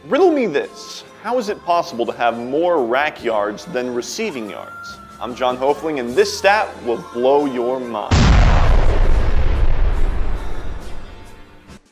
Riddle me this. How is it possible to have more rack yards than receiving yards? I'm John Hofling, and this stat will blow your mind.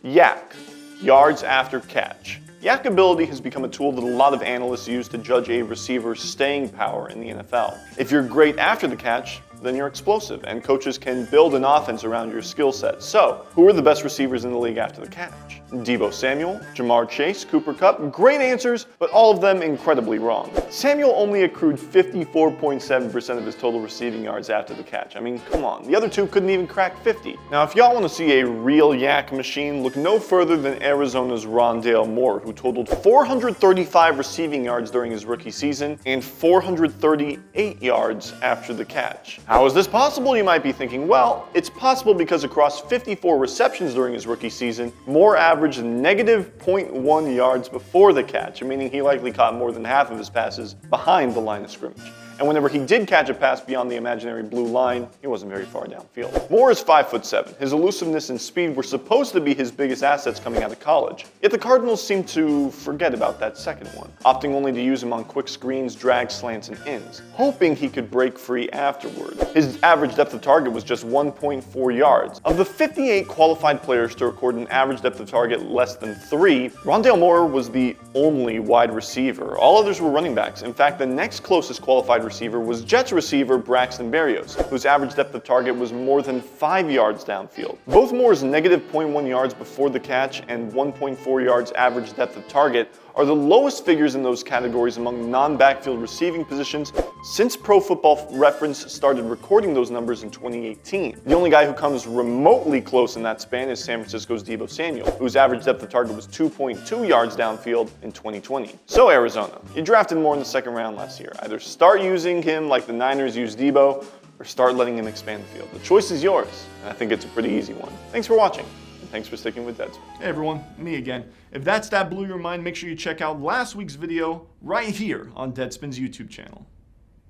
YAC, yards after catch. YAC ability has become a tool that a lot of analysts use to judge a receiver's staying power in the NFL. If you're great after the catch, then you're explosive, and coaches can build an offense around your skill set. So, who are the best receivers in the league after the catch? Deebo Samuel, Jamar Chase, Kupp, great answers, but all of them incredibly wrong. Samuel only accrued 54.7% of his total receiving yards after the catch. I mean, come on, the other two couldn't even crack 50. Now, if y'all want to see a real YAC machine, look no further than Arizona's Rondale Moore, who totaled 435 receiving yards during his rookie season and 438 yards after the catch. How is this possible, you might be thinking? Well, it's possible because across 54 receptions during his rookie season, Moore averaged negative 0.1 yards before the catch, meaning he likely caught more than half of his passes behind the line of scrimmage. And whenever he did catch a pass beyond the imaginary blue line, he wasn't very far downfield. Moore is 5'7". His elusiveness and speed were supposed to be his biggest assets coming out of college. Yet the Cardinals seemed to forget about that second one, opting only to use him on quick screens, drags, slants, and ins, hoping he could break free afterward. His average depth of target was just 1.4 yards. Of the 58 qualified players to record an average depth of target less than 3, Rondale Moore was the only wide receiver. All others were running backs. In fact, the next closest qualified receiver was Jets receiver Braxton Berrios, whose average depth of target was more than 5 yards downfield. Both Moore's negative 0.1 yards before the catch and 1.4 yards average depth of target are the lowest figures in those categories among non-backfield receiving positions since Pro Football Reference started recording those numbers in 2018. The only guy who comes remotely close in that span is San Francisco's Deebo Samuel, whose average depth of target was 2.2 yards downfield in 2020. So Arizona, you drafted Moore in the second round last year. Either start using him like the Niners used Deebo, or start letting him expand the field. The choice is yours, and I think it's a pretty easy one. Thanks for watching. Thanks for sticking with Deadspin. Hey everyone, me again. If that stat blew your mind, make sure you check out last week's video right here on Deadspin's YouTube channel.